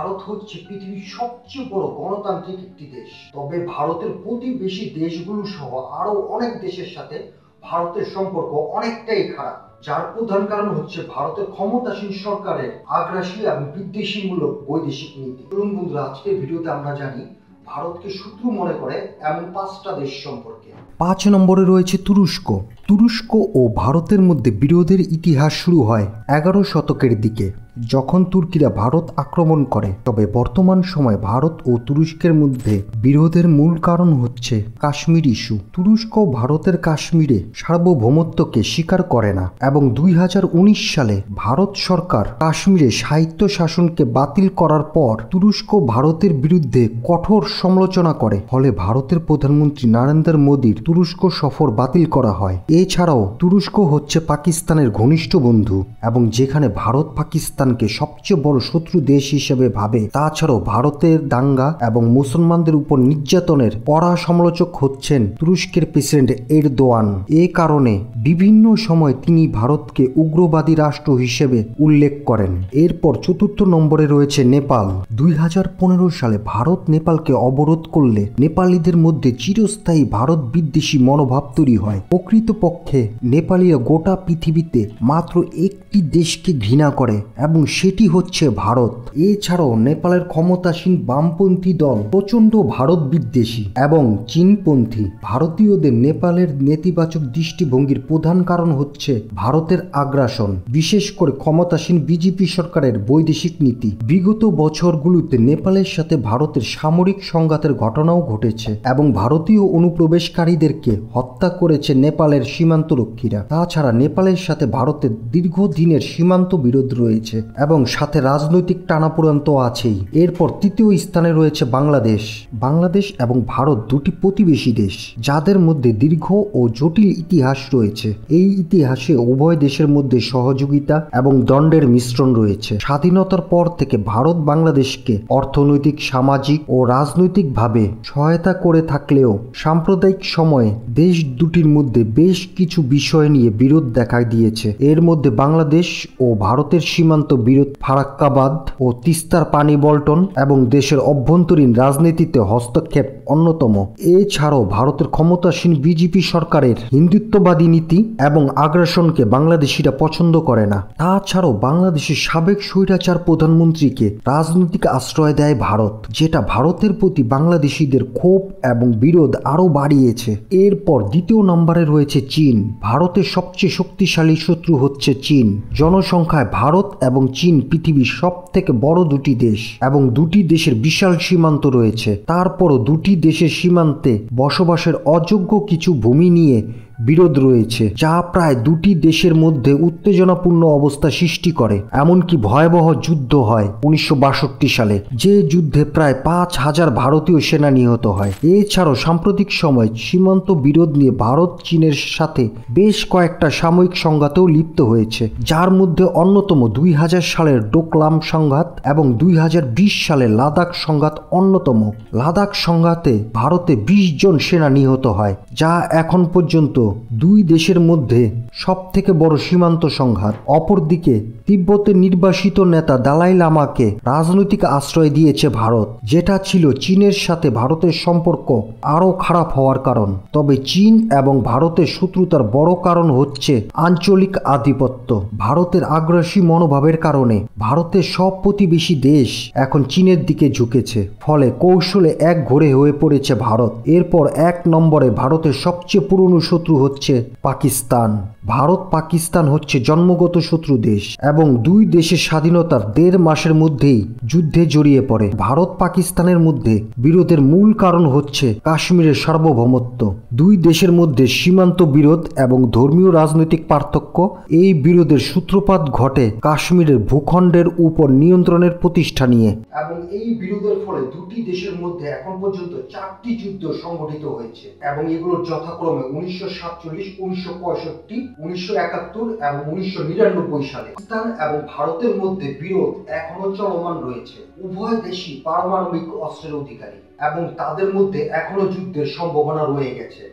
ভারত হচ্ছে পৃথিবীর সবচেয়ে বড় গণতান্ত্রিক একটি দেশ। তবে ভারতের প্রতিবেশী দেশগুলো সহ আরো অনেক দেশের সাথে ভারতের সম্পর্ক অনেকটাই খারাপ, যার প্রধান কারণ হচ্ছে ভারতের ক্ষমতাসীন সরকারের আগ্রাসী এবং বিদ্বেষীমূলক বৈদেশিক নীতি। চলুন বন্ধুরা, আজকের ভিডিওতে আমরা জানি ভারতকে শত্রু মনে করে এমন 5টা দেশ সম্পর্কে। 5 নম্বরে রয়েছে তুরস্ক। তুরস্ক ও ভারতের মধ্যে বিরোধের ইতিহাস শুরু হয় 11 শতকের দিকে, যখন তুর্কিরা ভারত আক্রমণ করে। তবে বর্তমান সময়ে ভারত ও তুরস্কের মধ্যে বিরোধের মূল কারণ হচ্ছে কাশ্মীর ইস্যু। তুরস্ক ভারতের কাশ্মীরে সার্বভৌমত্বকে স্বীকার করে না এবং 2019 সালে ভারত সরকার কাশ্মীরে সাহিত্য শাসনকে বাতিল করার পর তুরস্ক ভারতের বিরুদ্ধে কঠোর সমালোচনা করে। ফলে ভারতের প্রধানমন্ত্রী নরেন্দ্র মোদীর তুরস্ক সফর বাতিল করা হয়। এছাড়াও তুরস্ক হচ্ছে পাকিস্তানের ঘনিষ্ঠ বন্ধু এবং যেখানে ভারত পাকিস্তানকে সবচেয়ে বড় শত্রু দেশ হিসেবে ভাবে। তাছাড়াও ভারতের দাঙ্গা এবং মুসলমানদের উপর নির্যাতনের কড়া সমালোচক হচ্ছেন তুরস্কের প্রেসিডেন্ট এরদোয়ান। এ কারণে বিভিন্ন সময় তিনি ভারতকে উগ্রবাদী রাষ্ট্র হিসেবে উল্লেখ করেন। এরপর 4র্থ নম্বরে রয়েছে নেপাল। 2015 সালে ভারত নেপালকে অবরোধ করলে নেপালিদের মধ্যে চিরস্থায়ী ভারত বিদ্বেষী মনোভাব তৈরি হয়। প্রকৃতপক্ষে নেপালিরা গোটা পৃথিবীতে মাত্র একটি দেশকে ঘৃণা করে এবং সেটি হচ্ছে ভারত। এছাড়াও নেপালের ক্ষমতাসীন বামপন্থী দল প্রচণ্ড ভারত বিদ্বেষী এবং চীনপন্থী। ভারতীয়দের নেপালের নেতিবাচক দৃষ্টিভঙ্গির প্রধান কারণ হচ্ছে ভারতের আগ্রাসন, বিশেষ করে ক্ষমতাসীন বিজেপি সরকারের বৈদেশিক নীতি। বিগত বছরগুলোতে নেপালের সাথে ভারতের সামরিক সংঘাতের ঘটনাও ঘটেছে এবং ভারতীয় অনুপ্রবেশকারীদেরকে হত্যা করেছে নেপালের সীমান্তরক্ষীরা। তাছাড়া নেপালের সাথে ভারতের দীর্ঘদিনের সীমান্ত বিরোধ রয়েছে এবং সাথে রাজনৈতিক টানাপোড়েন তো আছেই। এরপর 3য় স্থানে রয়েছে বাংলাদেশ। বাংলাদেশ এবং ভারত দুটি প্রতিবেশী দেশ, যাদের মধ্যে দীর্ঘ ও জটিল ইতিহাস রয়েছে। এই ইতিহাসে উভয় দেশের মধ্যে সহযোগিতা এবং দ্বন্দ্বের মিশ্রণ রয়েছে। স্বাধীনতার পর থেকে ভারত বাংলাদেশকে অর্থনৈতিক, সামাজিক ও রাজনৈতিকভাবে সহায়তা করে থাকলেও সাম্প্রদায়িক সময়ে দেশ দুটির মধ্যে বেশ কিছু বিষয় নিয়ে বিরোধ দেখা দিয়েছে। এর মধ্যে বাংলাদেশ ও ভারতের সীমান্ত বিরোধ, ফারাক্কাবাদ ও তিস্তার পানি বন্টন এবং দেশের অভ্যন্তরীণ রাজনীতিতে হস্তক্ষেপ অন্যতম। এছাড়াও ভারতের ক্ষমতাসীন বিজেপি সরকারের হিন্দুত্ববাদী নীতি এবং আগ্রাসনকে বাংলাদেশিরা পছন্দ করে না। তাছাড়াও বাংলাদেশের সাবেক স্বৈরাচার প্রধানমন্ত্রীকে রাজনৈতিক আশ্রয় দেয় ভারত, যেটা ভারতের প্রতি বাংলাদেশিদের ক্ষোভ এবং বিরোধ আরও বাড়িয়েছে। এরপর 2য় নম্বরে রয়েছে চীন। ভারতের সবচেয়ে শক্তিশালী শত্রু হচ্ছে চীন। জনসংখ্যায় ভারত এবং চীন পৃথিবীর সব থেকে বড় দুটি দেশ এবং দুটি দেশের বিশাল সীমান্ত রয়েছে। তারপরও দুটি দেশের সীমান্তে বসবাসের অযোগ্য কিছু ভূমি নিয়ে বিরোধ রয়েছে, যা প্রায় দুটি দেশের মধ্যে উত্তেজনাপূর্ণ অবস্থা সৃষ্টি করে। এমনকি ভয়াবহ যুদ্ধ হয় 1962 সালে, যে যুদ্ধে প্রায় 5000 ভারতীয় সেনা নিহত হয়। এছাড়াও সাম্প্রতিক সময় সীমান্ত বিরোধ নিয়ে ভারত চীনের সাথে বেশ কয়েকটা সাময়িক সংঘাতেও লিপ্ত হয়েছে, যার মধ্যে অন্যতম 2000 সালের ডোকলাম সংঘাত এবং 2020 সালের লাদাখ সংঘাত অন্যতম। লাদাখ সংঘাতে ভারতে 20 জন সেনা নিহত হয়, যা এখন পর্যন্ত দুই দেশের মধ্যে সব থেকে বড় সীমান্ত সংঘাত। অপরদিকে তিব্বতের নির্বাসিত নেতা দালাই লামাকে রাজনৈতিক আশ্রয় দিয়েছে ভারত, যেটা ছিল চীনের সাথে ভারতের সম্পর্ক আরও খারাপ হওয়ার কারণ। তবে চীন এবং ভারতের শত্রুতার বড় কারণ হচ্ছে আঞ্চলিক আধিপত্য। ভারতের আগ্রাসী মনোভাবের কারণে ভারতের সব প্রতিবেশী দেশ এখন চীনের দিকে ঝুঁকেছে, ফলে কৌশলে একঘরে হয়ে পড়েছে ভারত। এরপর 1 নম্বরে ভারতের সবচেয়ে পুরনো শত্রু হচ্ছে পাকিস্তান। ভারত পাকিস্তান হচ্ছে জন্মগত শত্রু দেশ এবং দুই দেশের স্বাধীনতার 1.5 মাসের মধ্যেই যুদ্ধে জড়িয়ে পড়ে। ভারত পাকিস্তানের মধ্যে বিরোধের মূল কারণ হচ্ছে কাশ্মীরের সার্বভৌমত্ব। দুই দেশের মধ্যে সীমান্ত বিরোধ এবং ধর্মীয় রাজনৈতিক পার্থক্য। এই বিরোধের সূত্রপাত ঘটে কাশ্মীরের ভূখণ্ডের উপর নিয়ন্ত্রণের প্রতিষ্ঠা নিয়ে এবং এই বিরোধের ফলে দুটি দেশের মধ্যে এখন পর্যন্ত 4টি যুদ্ধ সংঘটিত হয়েছে এবং এগুলোর যথাক্রমে 1947, 1965, 1971 এবং 1999 সালে। পাকিস্তান এবং ভারতের মধ্যে বিরোধ এখনো চলমান রয়েছে। উভয় দেশই পারমাণবিক অস্ত্রের অধিকারী এবং তাদের মধ্যে এখনো যুদ্ধের সম্ভাবনা রয়ে গেছে।